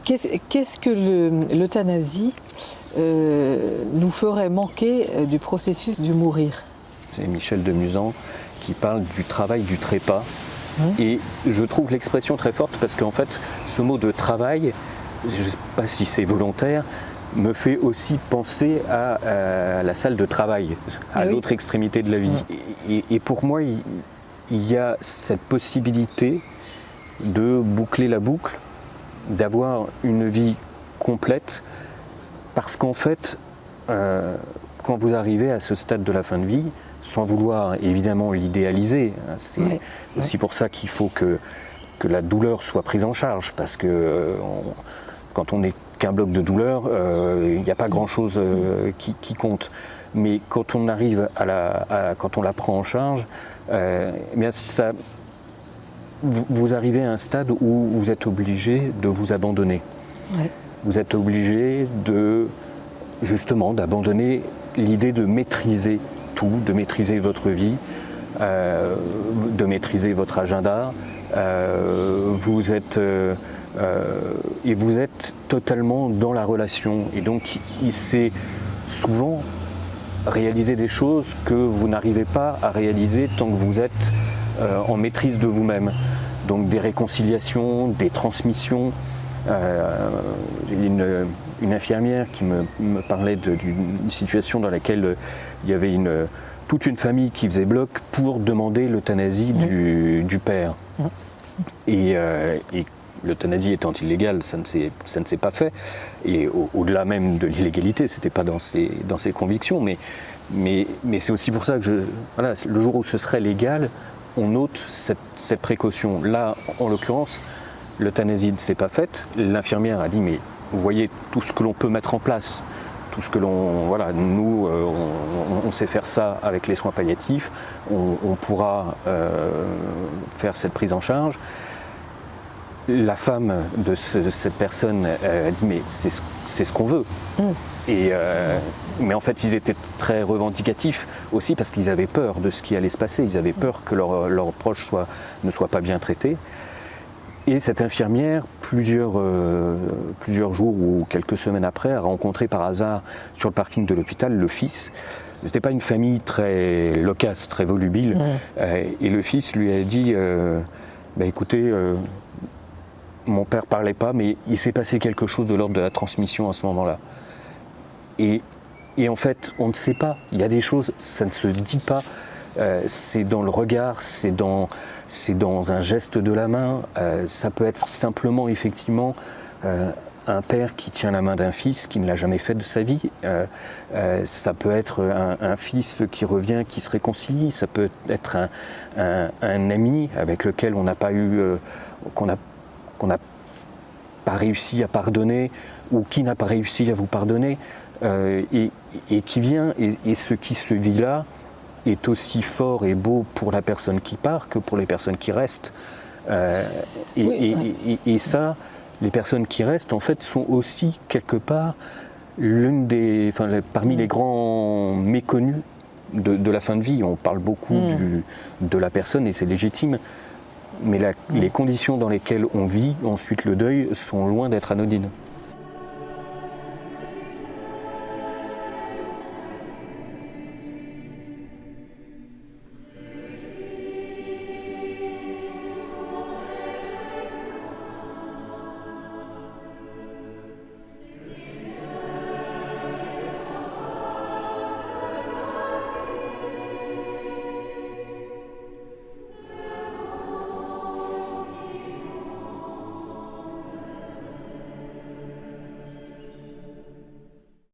Qu'est-ce que l'euthanasie nous ferait manquer du processus du mourir? C'est Michel de Musan qui parle du travail du trépas. Et je trouve l'expression très forte parce qu'en fait, ce mot de travail, je ne sais pas si c'est volontaire, me fait aussi penser à la salle de travail, à l'autre extrémité de la vie. Et pour moi, il y a cette possibilité de boucler la boucle, d'avoir une vie complète, parce qu'en fait, quand vous arrivez à ce stade de la fin de vie, sans vouloir évidemment l'idéaliser, c'est aussi pour ça qu'il faut que la douleur soit prise en charge, parce que quand on n'est qu'un bloc de douleur, il n'y a pas grand-chose qui compte. Mais quand on arrive quand on la prend en charge, eh bien ça, vous arrivez à un stade où vous êtes obligé de vous abandonner. Vous êtes obligé justement d'abandonner l'idée de maîtriser tout, de maîtriser votre vie, de maîtriser votre agenda. Vous êtes totalement dans la relation. Et donc, il s'est souvent réalisé des choses que vous n'arrivez pas à réaliser tant que vous êtes en maîtrise de vous-même. Donc des réconciliations, des transmissions. J'ai une infirmière qui me parlait d'une situation dans laquelle il y avait toute une famille qui faisait bloc pour demander l'euthanasie du père. Et l'euthanasie étant illégale, ça ne s'est pas fait. Et au-delà même de l'illégalité, ce n'était pas dans ses convictions. Mais c'est aussi pour ça que le jour où ce serait légal, on ôte cette précaution. Là, en l'occurrence, l'euthanasie ne s'est pas faite. L'infirmière a dit, mais vous voyez tout ce que l'on peut mettre en place, tout ce que nous, on sait faire ça avec les soins palliatifs, on pourra faire cette prise en charge. La femme de cette personne a dit, mais c'est ce qu'on veut. Mais en fait, ils étaient très revendicatifs aussi parce qu'ils avaient peur de ce qui allait se passer. Ils avaient peur que leurs proches ne soient pas bien traités. Et cette infirmière, plusieurs jours ou quelques semaines après, a rencontré par hasard sur le parking de l'hôpital le fils. C'était pas une famille très loquace, très volubile. Et le fils lui a dit écoutez, mon père parlait pas, mais il s'est passé quelque chose de l'ordre de la transmission à ce moment-là. Et en fait, on ne sait pas. Il y a des choses, ça ne se dit pas. C'est dans le regard, c'est dans un geste de la main. Ça peut être simplement, effectivement, un père qui tient la main d'un fils qui ne l'a jamais fait de sa vie. Ça peut être un fils qui revient, qui se réconcilie. Ça peut être un ami avec lequel on n'a pas eu, qu'on n'a pas réussi à pardonner, ou qui n'a pas réussi à vous pardonner, et qui vient, et ce qui se vit là est aussi fort et beau pour la personne qui part que pour les personnes qui restent. Et ça, les personnes qui restent, en fait, sont aussi quelque part parmi les grands méconnus de la fin de vie. On parle beaucoup de la personne et c'est légitime, mais les conditions dans lesquelles on vit ensuite le deuil sont loin d'être anodines.